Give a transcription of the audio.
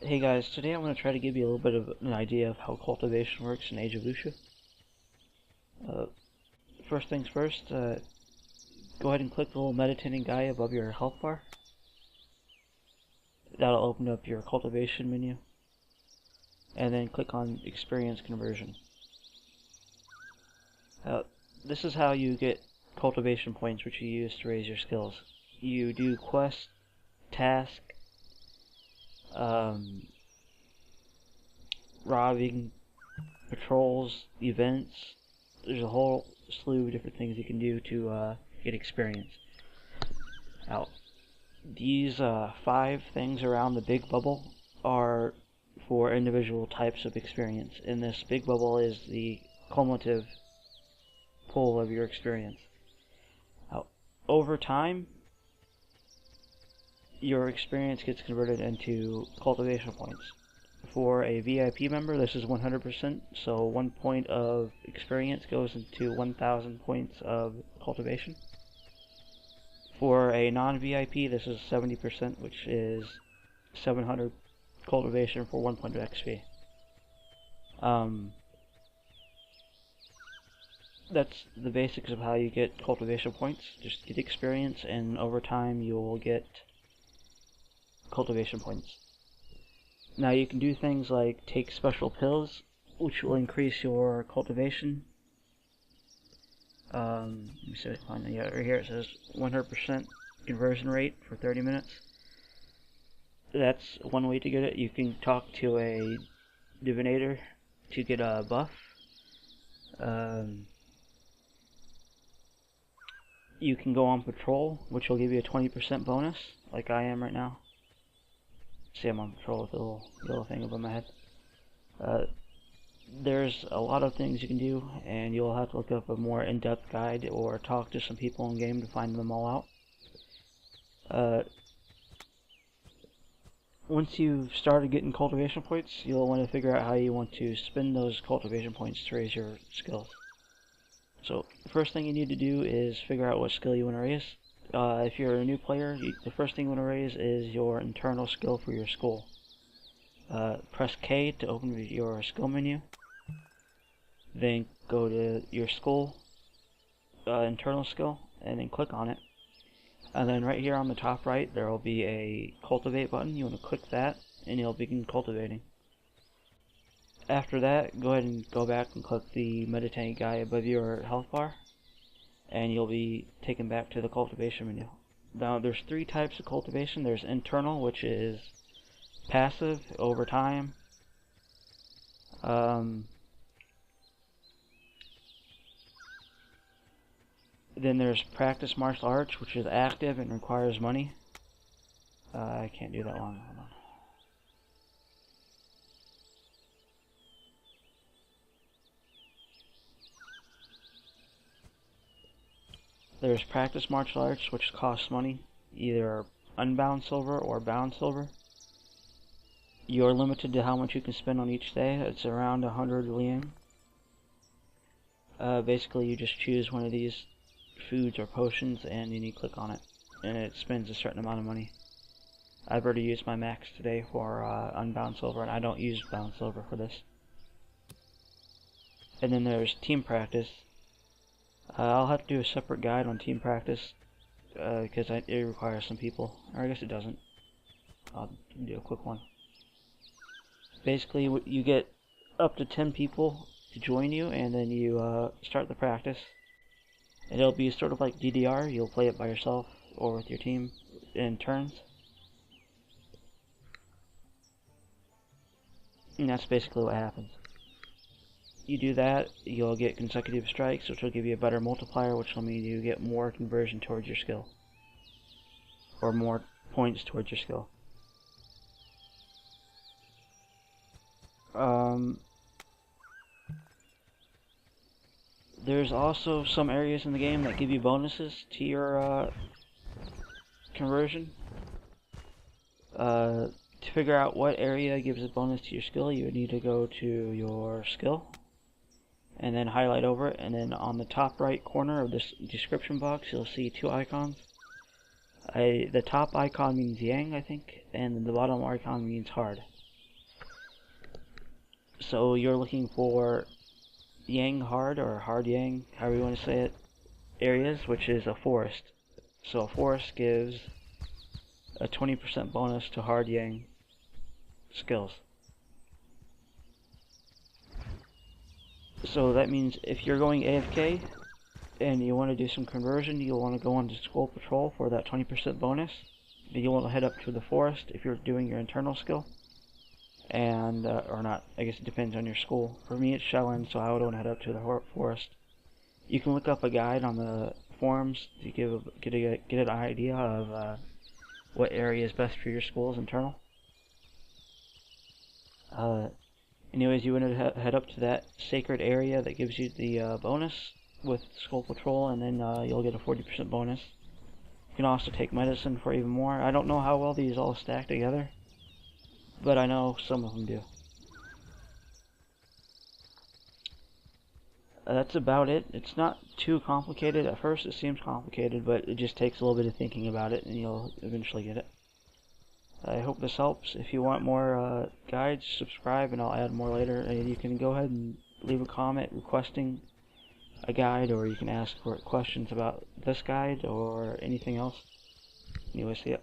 Hey guys, today I'm going to try to give you a little bit of an idea of how cultivation works in Age of Wushu. Uh, First things first, go ahead and click the little meditating guy above your health bar. That'll open up your cultivation menu. And then click on Experience Conversion. This is how you get cultivation points which you use to raise your skills. You do quest, task, robbing, patrols, events. There's a whole slew of different things you can do to get experience. Now, these 5 things around the big bubble are for individual types of experience, and this big bubble is the cumulative pool of your experience. Now, over time, your experience gets converted into cultivation points. For a VIP member, this is 100%, so 1 point of experience goes into 1,000 points of cultivation. For a non-VIP, this is 70%, which is 700 cultivation for 1 point of XP. That's the basics of how you get cultivation points. Just get experience, and over time you will get cultivation points. Now you can do things like take special pills, which will increase your cultivation. Let me see if I can find it. Right here it says 100% conversion rate for 30 minutes. That's one way to get it. You can talk to a divinator to get a buff. You can go on patrol, which will give you a 20% bonus, like I am right now. See, I'm on patrol with the little yellow thing above my head. There's a lot of things you can do, and you'll have to look up a more in-depth guide or talk to some people in game to find them all out. Once you've started getting cultivation points, you'll want to figure out how you want to spend those cultivation points to raise your skills. So, the first thing you need to do is figure out what skill you want to raise. If you're a new player, the first thing you want to raise is your internal skill for your school. Press K to open your skill menu. Then go to your school internal skill, and then click on it. And then right here on the top right, there will be a cultivate button. You want to click that, and you'll begin cultivating. After that, go ahead and go back and click the meditating guy above your health bar, and you'll be taken back to the cultivation menu. Now, there's 3 types of cultivation. There's internal, which is passive over time. Then there's practice martial arts, which is active and requires money. I can't do that one. Hold on. There's practice martial arts, which costs money, either unbound silver or bound silver. You're limited to how much you can spend on each day. It's around 100 liang. Basically, you just choose one of these foods or potions, and then you click on it, and it spends a certain amount of money. I've already used my max today for unbound silver, and I don't use bound silver for this. And then there's team practice. I'll have to do a separate guide on team practice because it requires some people, or I guess it doesn't. I'll do a quick one. Basically, you get up to 10 people to join you, and then you start the practice. And it'll be sort of like DDR. You'll play it by yourself or with your team in turns. And that's basically what happens. You do that, you'll get consecutive strikes, which will give you a better multiplier, which will mean you get more conversion towards your skill. Or more points towards your skill. There's also some areas in the game that give you bonuses to your conversion. To figure out what area gives a bonus to your skill, you would need to go to your skill, and then highlight over it, and then on the top right corner of this description box, you'll see 2 icons. The top icon means yang, I think, and the bottom icon means hard. So you're looking for yang hard, or hard yang, however you want to say it, areas, which is a forest. So a forest gives a 20% bonus to hard yang skills. So that means if you're going AFK and you want to do some conversion, you'll want to go on to School Patrol for that 20% bonus. Then you'll want to head up to the forest if you're doing your internal skill. And, or not, I guess it depends on your school. For me it's Shellin, so I would want to head up to the forest. You can look up a guide on the forums to get an idea of what area is best for your school's internal. Anyways, you want to head up to that sacred area that gives you the bonus with Skull Patrol, and then you'll get a 40% bonus. You can also take medicine for even more. I don't know how well these all stack together, but I know some of them do. That's about it. It's not too complicated. At first it seems complicated, but it just takes a little bit of thinking about it, and you'll eventually get it. I hope this helps. If you want more guides, subscribe, and I'll add more later. And you can go ahead and leave a comment requesting a guide, or you can ask for questions about this guide or anything else. Anyway, see ya.